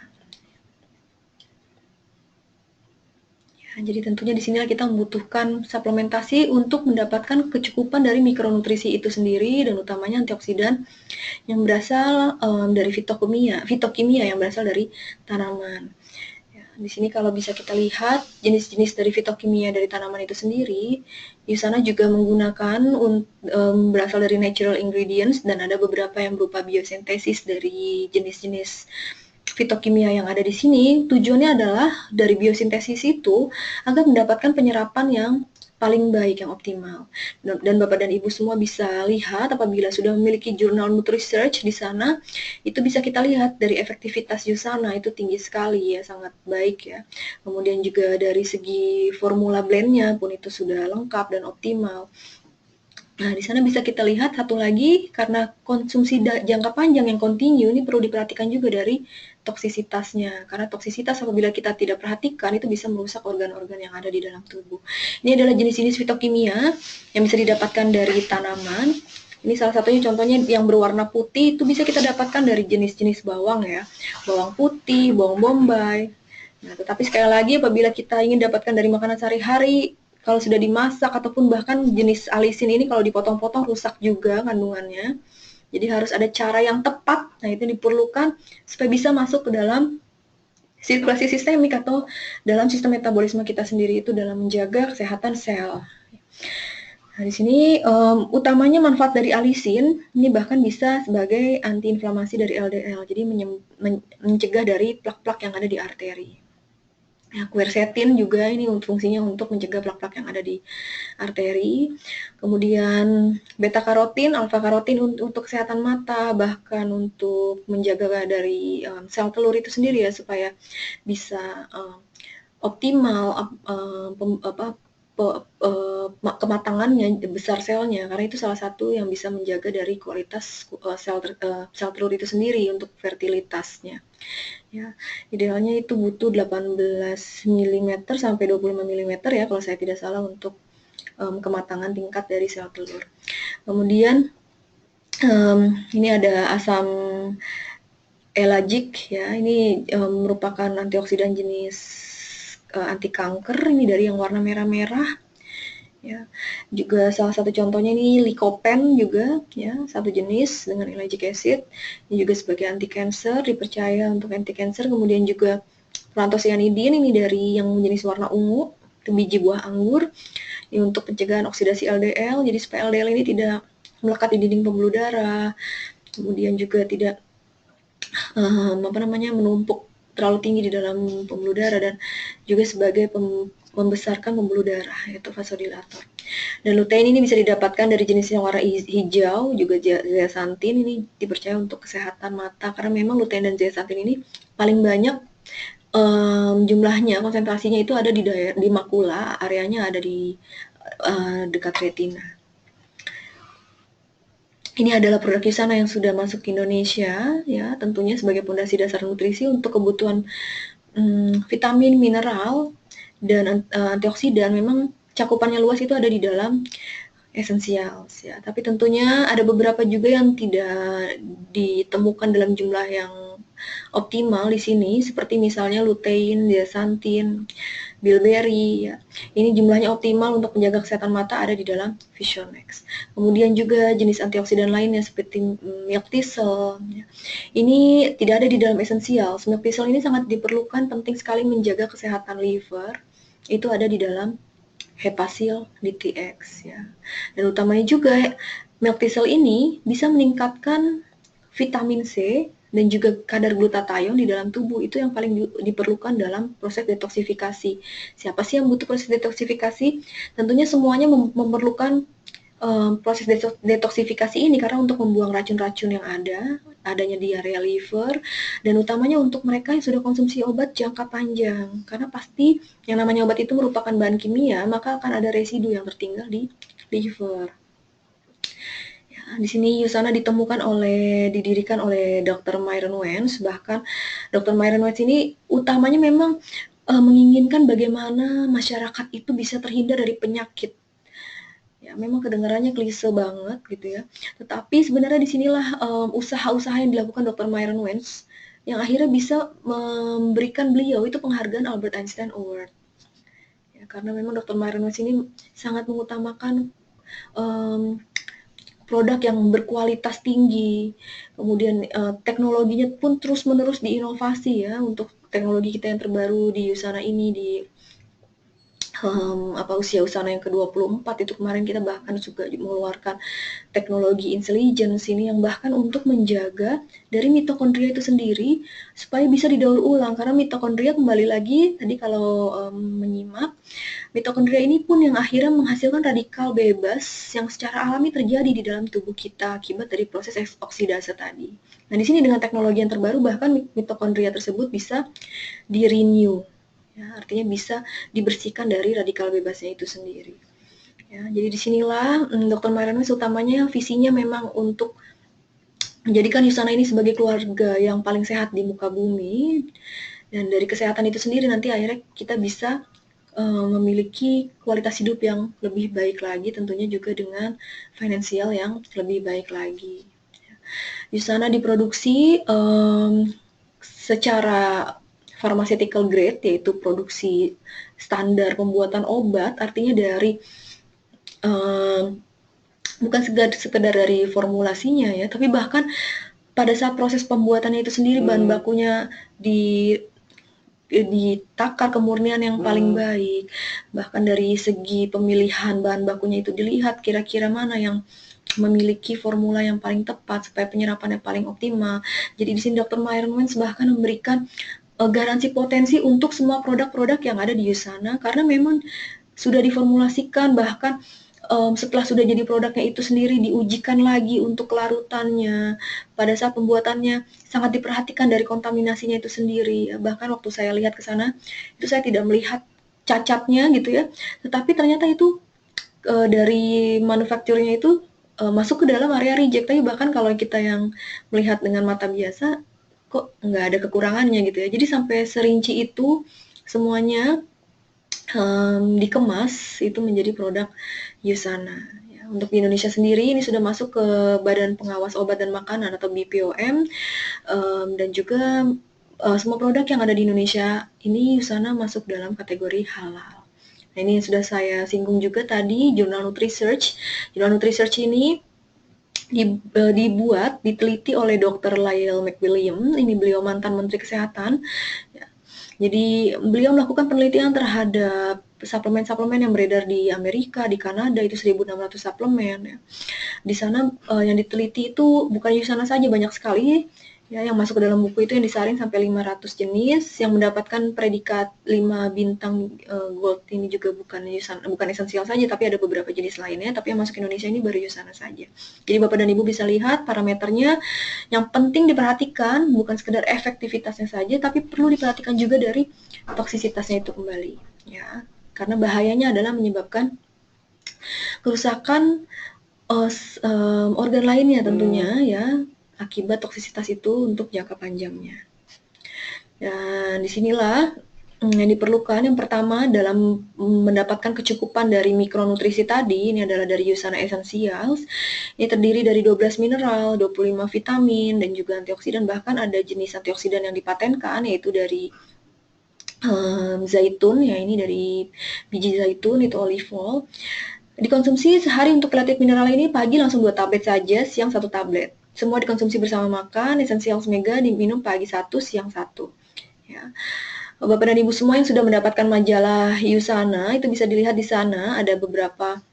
Ya, jadi tentunya di sinilah kita membutuhkan suplementasi untuk mendapatkan kecukupan dari mikronutrisi itu sendiri, dan utamanya antioksidan yang berasal dari fitokimia yang berasal dari tanaman. Di sini kalau bisa kita lihat jenis-jenis dari fitokimia dari tanaman itu sendiri, di sana juga menggunakan berasal dari natural ingredients, dan ada beberapa yang berupa biosintesis dari jenis-jenis fitokimia yang ada di sini. Tujuannya adalah dari biosintesis itu agar mendapatkan penyerapan yang paling baik, yang optimal. Dan Bapak dan Ibu semua bisa lihat apabila sudah memiliki jurnal Nutri-Search di sana, itu bisa kita lihat dari efektivitas USANA itu tinggi sekali ya, sangat baik ya. Kemudian juga dari segi formula blend-nya pun itu sudah lengkap dan optimal. Nah, di sana bisa kita lihat satu lagi, karena konsumsi jangka panjang yang kontinu, ini perlu diperhatikan juga dari toksisitasnya. Karena toksisitas apabila kita tidak perhatikan, itu bisa merusak organ-organ yang ada di dalam tubuh. Ini adalah jenis-jenis fitokimia yang bisa didapatkan dari tanaman. Ini salah satunya contohnya yang berwarna putih, itu bisa kita dapatkan dari jenis-jenis bawang ya. Bawang putih, bawang bombay. Nah, tetapi sekali lagi apabila kita ingin dapatkan dari makanan sehari-hari, kalau sudah dimasak ataupun bahkan jenis alisin ini kalau dipotong-potong rusak juga kandungannya. Jadi harus ada cara yang tepat. Nah, itu diperlukan supaya bisa masuk ke dalam sirkulasi sistemik atau dalam sistem metabolisme kita sendiri, itu dalam menjaga kesehatan sel. Nah, di sini utamanya manfaat dari alisin ini bahkan bisa sebagai antiinflamasi dari LDL. Jadi mencegah dari plak-plak yang ada di arteri. Ya, quercetin juga ini fungsinya untuk mencegah plak-plak yang ada di arteri. Kemudian beta karotin, alfa karotin untuk kesehatan mata, bahkan untuk menjaga dari sel telur itu sendiri ya, supaya bisa optimal kematangannya, besar selnya, karena itu salah satu yang bisa menjaga dari kualitas sel telur itu sendiri untuk fertilitasnya. Ya, idealnya itu butuh 18 mm sampai 25 mm ya kalau saya tidak salah untuk kematangan tingkat dari sel telur. Kemudian ini ada asam elagic ya, ini merupakan antioksidan jenis anti kanker, ini dari yang warna merah-merah. Ya, juga salah satu contohnya ini lycopene juga ya, satu jenis dengan ellagic acid. Ini juga sebagai anti cancer, dipercaya untuk anti cancer. Kemudian juga plantocyanidin ini dari yang jenis warna ungu, itu biji buah anggur. Ini untuk pencegahan oksidasi LDL, jadi supaya LDL ini tidak melekat di dinding pembuluh darah. Kemudian juga tidak menumpuk terlalu tinggi di dalam pembuluh darah, dan juga sebagai membesarkan pembuluh darah, yaitu vasodilator. Dan lutein ini bisa didapatkan dari jenis yang warna hijau, juga zeaxanthin ini dipercaya untuk kesehatan mata, karena memang lutein dan zeaxanthin ini paling banyak jumlahnya, konsentrasinya itu ada di makula, areanya ada di dekat retina. Ini adalah produk USANA yang sudah masuk ke Indonesia, ya, tentunya sebagai pondasi dasar nutrisi untuk kebutuhan vitamin, mineral, dan antioksidan. Memang cakupannya luas, itu ada di dalam essentials ya. Tapi tentunya ada beberapa juga yang tidak ditemukan dalam jumlah yang optimal di sini, seperti misalnya lutein, zeaxanthin, bilberry ya. Ini jumlahnya optimal untuk menjaga kesehatan mata ada di dalam Visionex. Kemudian juga jenis antioksidan lainnya seperti milk thistle ya. Ini tidak ada di dalam essentials. Milk thistle ini sangat diperlukan, penting sekali menjaga kesehatan liver. Itu ada di dalam Hepasil DTX ya. Dan utamanya juga milk thistle ini bisa meningkatkan vitamin C dan juga kadar glutathione di dalam tubuh, itu yang paling diperlukan dalam proses detoksifikasi. Siapa sih yang butuh proses detoksifikasi? Tentunya semuanya memerlukan proses detoksifikasi ini, karena untuk membuang racun-racun yang adanya di area liver, dan utamanya untuk mereka yang sudah konsumsi obat jangka panjang, karena pasti yang namanya obat itu merupakan bahan kimia, maka akan ada residu yang tertinggal di liver. Ya, di sini USANA didirikan oleh Dr. Myron Wentz. Bahkan Dr. Myron Wentz ini utamanya memang menginginkan bagaimana masyarakat itu bisa terhindar dari penyakit. Ya, memang kedengarannya klise banget gitu ya. Tetapi sebenarnya disinilah usaha-usaha yang dilakukan Dr. Myron Wentz yang akhirnya bisa memberikan beliau itu penghargaan Albert Einstein Award. Ya, karena memang Dr. Myron Wentz ini sangat mengutamakan produk yang berkualitas tinggi, kemudian teknologinya pun terus-menerus diinovasi ya, untuk teknologi kita yang terbaru di USANA ini usia Usana yang ke-24 itu kemarin kita bahkan juga mengeluarkan teknologi intelligence ini yang bahkan untuk menjaga dari mitokondria itu sendiri supaya bisa didaur ulang, karena mitokondria kembali lagi tadi kalau menyimak, mitokondria ini pun yang akhirnya menghasilkan radikal bebas yang secara alami terjadi di dalam tubuh kita akibat dari proses oksidase tadi. Nah, di sini dengan teknologi yang terbaru bahkan mitokondria tersebut bisa di-renew. Ya, artinya bisa dibersihkan dari radikal bebasnya itu sendiri. Ya, jadi disinilah Dr. Marianus utamanya visinya memang untuk menjadikan Yusana ini sebagai keluarga yang paling sehat di muka bumi, dan dari kesehatan itu sendiri nanti akhirnya kita bisa memiliki kualitas hidup yang lebih baik lagi, tentunya juga dengan finansial yang lebih baik lagi. Yusana diproduksi secara pharmaceutical grade, yaitu produksi standar pembuatan obat, artinya dari bukan sekedar dari formulasinya ya, tapi bahkan pada saat proses pembuatannya itu sendiri bahan bakunya ditakar kemurnian yang paling baik. Bahkan dari segi pemilihan bahan bakunya itu dilihat kira-kira mana yang memiliki formula yang paling tepat supaya penyerapannya paling optimal. Jadi di sini Dr. Myron-Wentz bahkan memberikan garansi potensi untuk semua produk-produk yang ada di Yusana karena memang sudah diformulasikan, bahkan setelah sudah jadi produknya itu sendiri diujikan lagi untuk kelarutannya. Pada saat pembuatannya sangat diperhatikan dari kontaminasinya itu sendiri. Bahkan waktu saya lihat ke sana, itu saya tidak melihat cacatnya gitu ya. Tetapi ternyata itu dari manufakturnya itu masuk ke dalam area reject. Tapi bahkan kalau kita yang melihat dengan mata biasa, kok nggak ada kekurangannya gitu ya. Jadi sampai serinci itu semuanya dikemas itu menjadi produk Yusana. Ya, untuk di Indonesia sendiri ini sudah masuk ke Badan Pengawas Obat dan Makanan atau BPOM, dan juga semua produk yang ada di Indonesia ini Yusana masuk dalam kategori halal. Nah, ini sudah saya singgung juga tadi, Jurnal Nutri-Search. Jurnal Nutri-Search ini dibuat, diteliti oleh Dr. Lyle McWilliam, ini beliau mantan Menteri Kesehatan. Ya. Jadi beliau melakukan penelitian terhadap suplemen-suplemen yang beredar di Amerika, di Kanada, itu 1.600 suplemen. Ya. Di sana yang diteliti itu bukan Yusana saja, banyak sekali ya yang masuk ke dalam buku itu yang disaring sampai 500 jenis yang mendapatkan predikat 5 bintang gold. Ini juga bukan esensial saja, tapi ada beberapa jenis lainnya, tapi yang masuk Indonesia ini baru Yusana saja. Jadi Bapak dan Ibu bisa lihat parameternya yang penting diperhatikan, bukan sekedar efektivitasnya saja, tapi perlu diperhatikan juga dari toksisitasnya itu kembali ya, karena bahayanya adalah menyebabkan kerusakan organ lainnya tentunya ya, akibat toksisitas itu untuk jangka panjangnya. Dan disinilah yang diperlukan yang pertama dalam mendapatkan kecukupan dari mikronutrisi tadi, ini adalah dari Yusana Essentials. Ini terdiri dari 12 mineral, 25 vitamin, dan juga antioksidan. Bahkan ada jenis antioksidan yang dipatenkan, yaitu dari zaitun, ya ini dari biji zaitun, itu olive oil. Dikonsumsi sehari untuk relatif mineral ini, pagi langsung 2 tablet saja, siang 1 tablet. Semua dikonsumsi bersama makan, Essentials Mega diminum pagi 1, siang 1. Ya. Bapak dan Ibu semua yang sudah mendapatkan majalah Yusana, itu bisa dilihat di sana, ada beberapa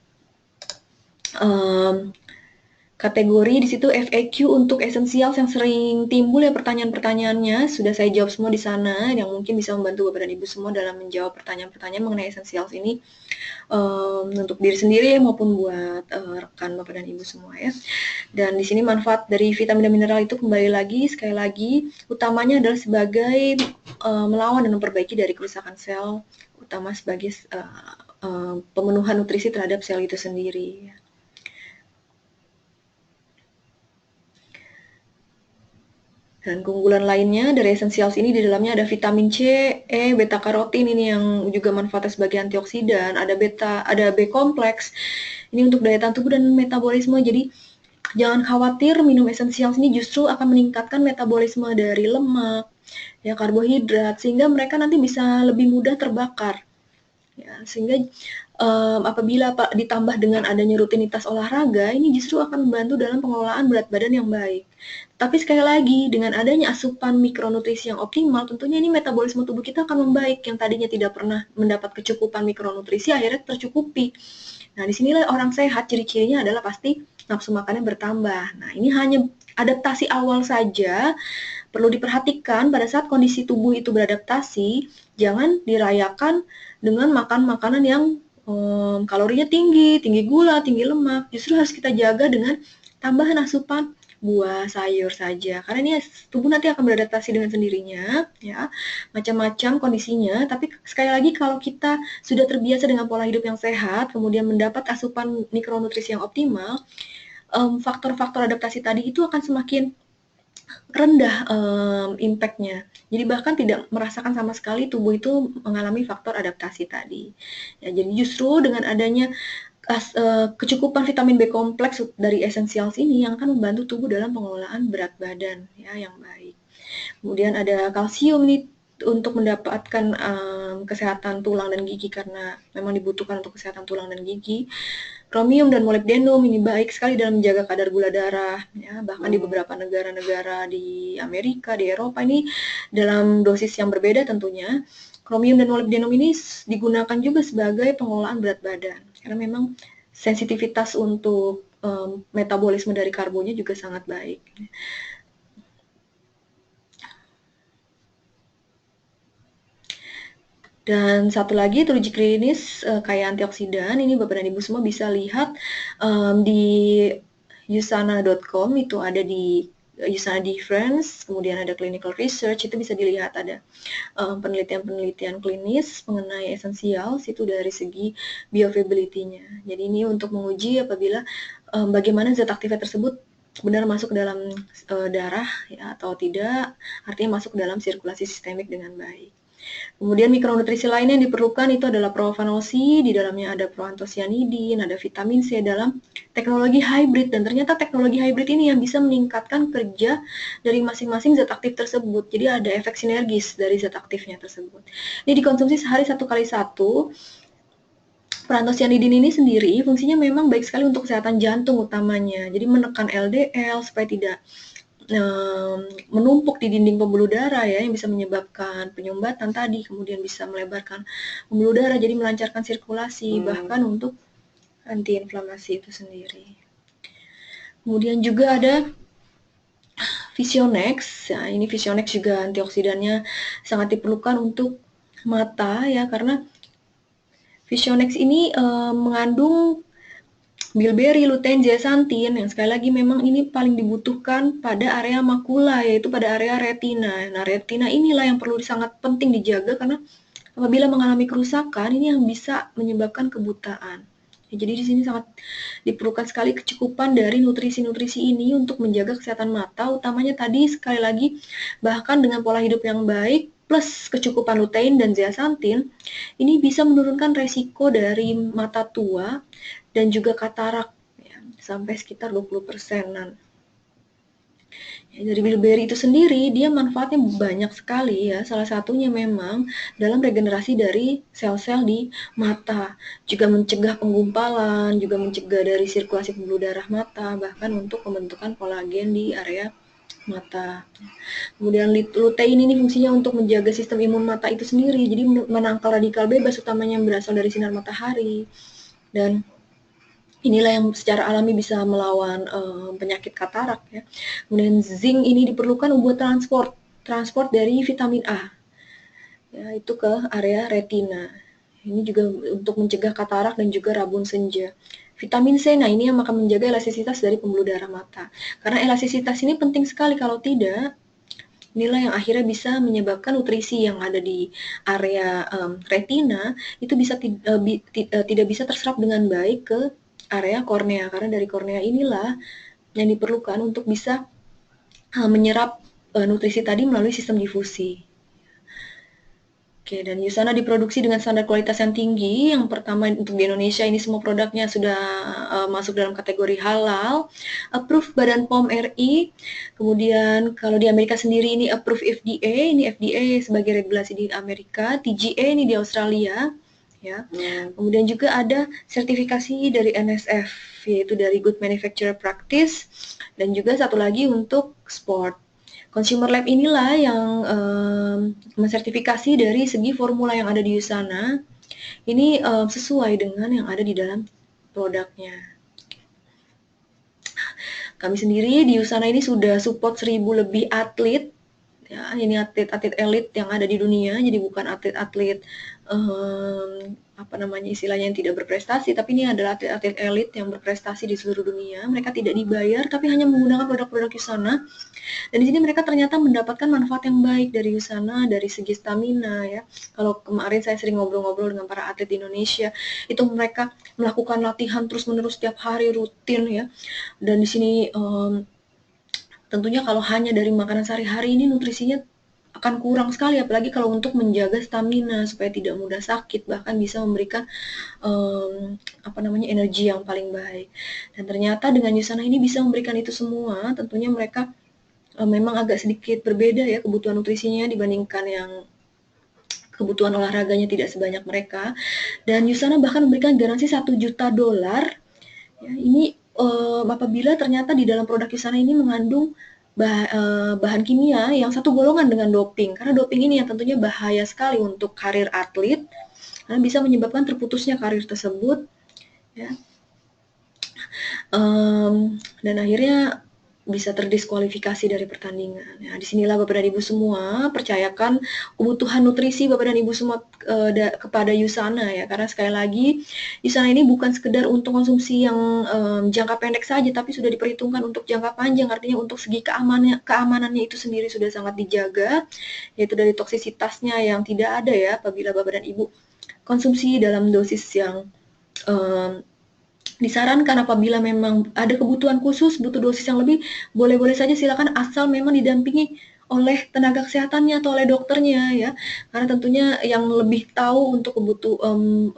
kategori di situ FAQ untuk essentials yang sering timbul ya pertanyaan-pertanyaannya, sudah saya jawab semua di sana, yang mungkin bisa membantu Bapak dan Ibu semua dalam menjawab pertanyaan-pertanyaan mengenai essentials ini untuk diri sendiri maupun buat rekan Bapak dan Ibu semua ya. Dan di sini manfaat dari vitamin dan mineral itu kembali lagi, sekali lagi, utamanya adalah sebagai melawan dan memperbaiki dari kerusakan sel, utama sebagai pemenuhan nutrisi terhadap sel itu sendiri. Dan keunggulan lainnya dari Essentials ini di dalamnya ada vitamin C, E, beta karotin ini yang juga manfaatnya sebagai antioksidan, ada B kompleks. Ini untuk daya tahan tubuh dan metabolisme. Jadi jangan khawatir, minum Essentials ini justru akan meningkatkan metabolisme dari lemak, ya karbohidrat, sehingga mereka nanti bisa lebih mudah terbakar. Ya, sehingga apabila ditambah dengan adanya rutinitas olahraga, ini justru akan membantu dalam pengelolaan berat badan yang baik. Tapi sekali lagi, dengan adanya asupan mikronutrisi yang optimal, tentunya ini metabolisme tubuh kita akan membaik. Yang tadinya tidak pernah mendapat kecukupan mikronutrisi, akhirnya tercukupi. Nah, disinilah orang sehat, ciri-cirinya adalah pasti nafsu makannya bertambah. Nah, ini hanya adaptasi awal saja, perlu diperhatikan pada saat kondisi tubuh itu beradaptasi, jangan dirayakan dengan makan makanan yang kalorinya tinggi, tinggi gula, tinggi lemak. Justru harus kita jaga dengan tambahan asupan buah, sayur saja. Karena ini tubuh nanti akan beradaptasi dengan sendirinya, ya, macam-macam kondisinya. Tapi sekali lagi kalau kita sudah terbiasa dengan pola hidup yang sehat, kemudian mendapat asupan mikronutrisi yang optimal, faktor-faktor adaptasi tadi itu akan semakin rendah impact-nya. Jadi bahkan tidak merasakan sama sekali tubuh itu mengalami faktor adaptasi tadi. Ya, jadi justru dengan adanya kecukupan vitamin B kompleks dari essentials ini yang akan membantu tubuh dalam pengelolaan berat badan ya yang baik. Kemudian ada kalsium nih untuk mendapatkan kesehatan tulang dan gigi karena memang dibutuhkan untuk kesehatan tulang dan gigi. Kromium dan molibdenum ini baik sekali dalam menjaga kadar gula darah, ya, bahkan di beberapa negara-negara di Amerika, di Eropa ini dalam dosis yang berbeda tentunya. Kromium dan molibdenum ini digunakan juga sebagai pengelolaan berat badan, karena memang sensitivitas untuk metabolisme dari karbonnya juga sangat baik. Dan satu lagi itu uji klinis kayak antioksidan, ini Bapak dan Ibu semua bisa lihat di usana.com itu ada di Usana Difference, kemudian ada clinical research, itu bisa dilihat ada penelitian-penelitian klinis mengenai essentials itu dari segi bioavailability-nya. Jadi ini untuk menguji apabila bagaimana zat aktif tersebut benar masuk ke dalam darah ya, atau tidak, artinya masuk ke dalam sirkulasi sistemik dengan baik. Kemudian mikronutrisi lain yang diperlukan itu adalah profanosi, di dalamnya ada proantosianidin, ada vitamin C dalam teknologi hybrid, dan ternyata teknologi hybrid ini yang bisa meningkatkan kerja dari masing-masing zat aktif tersebut. Jadi ada efek sinergis dari zat aktifnya tersebut. Ini dikonsumsi sehari 1 kali 1. Proantosianidin ini sendiri fungsinya memang baik sekali untuk kesehatan jantung utamanya. Jadi menekan LDL supaya tidak menumpuk di dinding pembuluh darah ya, yang bisa menyebabkan penyumbatan tadi, kemudian bisa melebarkan pembuluh darah, jadi melancarkan sirkulasi, bahkan untuk antiinflamasi itu sendiri. Kemudian juga ada Visionex, ya, ini Visionex juga antioksidannya sangat diperlukan untuk mata ya, karena Visionex ini mengandung bilberry, lutein, zeaxanthin yang sekali lagi memang ini paling dibutuhkan pada area makula, yaitu pada area retina. Nah, retina inilah yang perlu sangat penting dijaga karena apabila mengalami kerusakan ini yang bisa menyebabkan kebutaan. Ya, jadi di sini sangat diperlukan sekali kecukupan dari nutrisi-nutrisi ini untuk menjaga kesehatan mata, utamanya tadi sekali lagi bahkan dengan pola hidup yang baik plus kecukupan lutein dan zeaxanthin ini bisa menurunkan resiko dari mata tua dan juga katarak ya, sampai sekitar 20%-an. Ya, dari bilberry itu sendiri dia manfaatnya banyak sekali ya. Salah satunya memang dalam regenerasi dari sel-sel di mata, juga mencegah penggumpalan, juga mencegah dari sirkulasi pembuluh darah mata, bahkan untuk pembentukan kolagen di area mata. Kemudian lutein ini fungsinya untuk menjaga sistem imun mata itu sendiri, jadi menangkal radikal bebas utamanya yang berasal dari sinar matahari. Dan inilah yang secara alami bisa melawan penyakit katarak ya. Kemudian zinc ini diperlukan buat transport dari vitamin A ya, itu ke area retina. Ini juga untuk mencegah katarak dan juga rabun senja. Vitamin C, nah ini yang akan menjaga elastisitas dari pembuluh darah mata. Karena elastisitas ini penting sekali, kalau tidak inilah yang akhirnya bisa menyebabkan nutrisi yang ada di area retina itu bisa tidak bisa terserap dengan baik ke area kornea, karena dari kornea inilah yang diperlukan untuk bisa menyerap nutrisi tadi melalui sistem difusi. Oke, dan Usana diproduksi dengan standar kualitas yang tinggi. Yang pertama untuk di Indonesia ini semua produknya sudah masuk dalam kategori halal, approved Badan POM RI. Kemudian kalau di Amerika sendiri ini approved FDA, ini FDA sebagai regulasi di Amerika, TGA ini di Australia. ya. Kemudian juga ada sertifikasi dari NSF, yaitu dari Good Manufacturer Practice, dan juga satu lagi untuk sport. Consumer Lab inilah yang mensertifikasi dari segi formula yang ada di USANA, ini sesuai dengan yang ada di dalam produknya. Kami sendiri di USANA ini sudah support 1.000 lebih atlet, ya, ini atlet-atlet elit yang ada di dunia, jadi bukan atlet-atlet apa namanya istilahnya yang tidak berprestasi, tapi ini adalah atlet-atlet elit yang berprestasi di seluruh dunia. Mereka tidak dibayar, tapi hanya menggunakan produk-produk USANA. Dan di sini mereka ternyata mendapatkan manfaat yang baik dari USANA, dari segi stamina, ya. Kalau kemarin saya sering ngobrol-ngobrol dengan para atlet di Indonesia, itu mereka melakukan latihan terus-menerus setiap hari rutin, ya. Dan di sini tentunya kalau hanya dari makanan sehari-hari ini nutrisinya akan kurang sekali, apalagi kalau untuk menjaga stamina supaya tidak mudah sakit, bahkan bisa memberikan apa namanya energi yang paling baik. Dan ternyata dengan USANA ini bisa memberikan itu semua. Tentunya mereka memang agak sedikit berbeda ya kebutuhan nutrisinya dibandingkan yang kebutuhan olahraganya tidak sebanyak mereka. Dan USANA bahkan memberikan garansi $1 juta. Ya, ini apabila ternyata di dalam produk USANA ini mengandung bahan kimia yang satu golongan dengan doping, karena doping ini yang tentunya bahaya sekali untuk karir atlet, karena bisa menyebabkan terputusnya karir tersebut, ya. Dan akhirnya bisa terdiskualifikasi dari pertandingan. Nah, disinilah Bapak dan Ibu semua percayakan kebutuhan nutrisi Bapak dan Ibu semua kepada USANA, ya, karena sekali lagi USANA ini bukan sekedar untuk konsumsi yang jangka pendek saja, tapi sudah diperhitungkan untuk jangka panjang, artinya untuk segi keamanannya itu sendiri sudah sangat dijaga, yaitu dari toksisitasnya yang tidak ada ya apabila Bapak dan Ibu konsumsi dalam dosis yang disarankan. Apabila memang ada kebutuhan khusus, butuh dosis yang lebih, boleh-boleh saja silakan, asal memang didampingi oleh tenaga kesehatannya atau oleh dokternya, ya. Karena tentunya yang lebih tahu untuk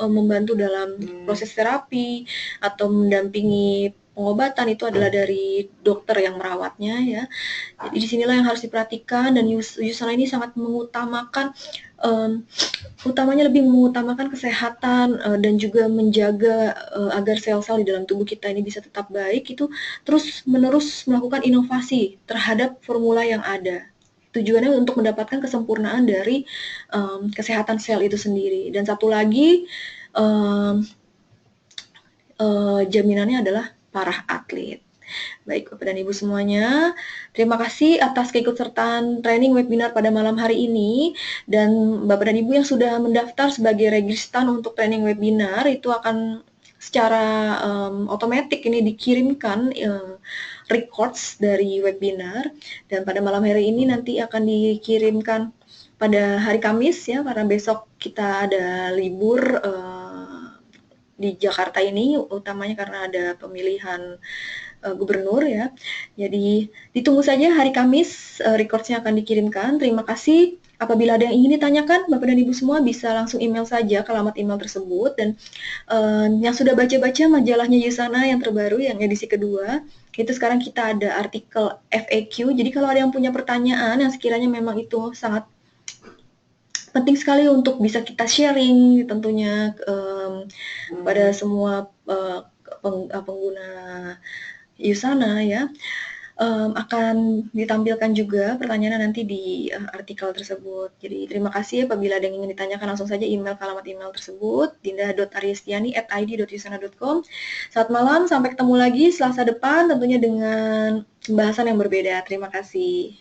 membantu dalam proses terapi atau mendampingi pengobatan itu adalah dari dokter yang merawatnya, ya. Jadi disinilah yang harus diperhatikan, dan USANA ini sangat mengutamakan utamanya lebih mengutamakan kesehatan dan juga menjaga agar sel-sel di dalam tubuh kita ini bisa tetap baik, itu terus-menerus melakukan inovasi terhadap formula yang ada. Tujuannya untuk mendapatkan kesempurnaan dari kesehatan sel itu sendiri. Dan satu lagi, jaminannya adalah para atlet. Baik Bapak dan Ibu semuanya, terima kasih atas keikutsertaan training webinar pada malam hari ini, dan Bapak dan Ibu yang sudah mendaftar sebagai registran untuk training webinar itu akan secara otomatis ini dikirimkan records dari webinar, dan pada malam hari ini nanti akan dikirimkan pada hari Kamis, ya, karena besok kita ada libur di Jakarta ini, utamanya karena ada pemilihan gubernur, ya. Jadi ditunggu saja hari Kamis, records-nya akan dikirimkan. Terima kasih. Apabila ada yang ingin ditanyakan, Bapak dan Ibu semua bisa langsung email saja ke alamat email tersebut. Dan yang sudah baca-baca majalahnya USANA yang terbaru, yang edisi kedua, itu sekarang kita ada artikel FAQ. Jadi kalau ada yang punya pertanyaan yang sekiranya memang itu sangat penting sekali untuk bisa kita sharing tentunya pada semua pengguna USANA, ya, akan ditampilkan juga pertanyaannya nanti di artikel tersebut. Jadi terima kasih. Apabila ada yang ingin ditanyakan, langsung saja email ke alamat email tersebut, dinda.aryestiani@id.usana.com. Selamat malam, sampai ketemu lagi Selasa depan tentunya dengan pembahasan yang berbeda. Terima kasih.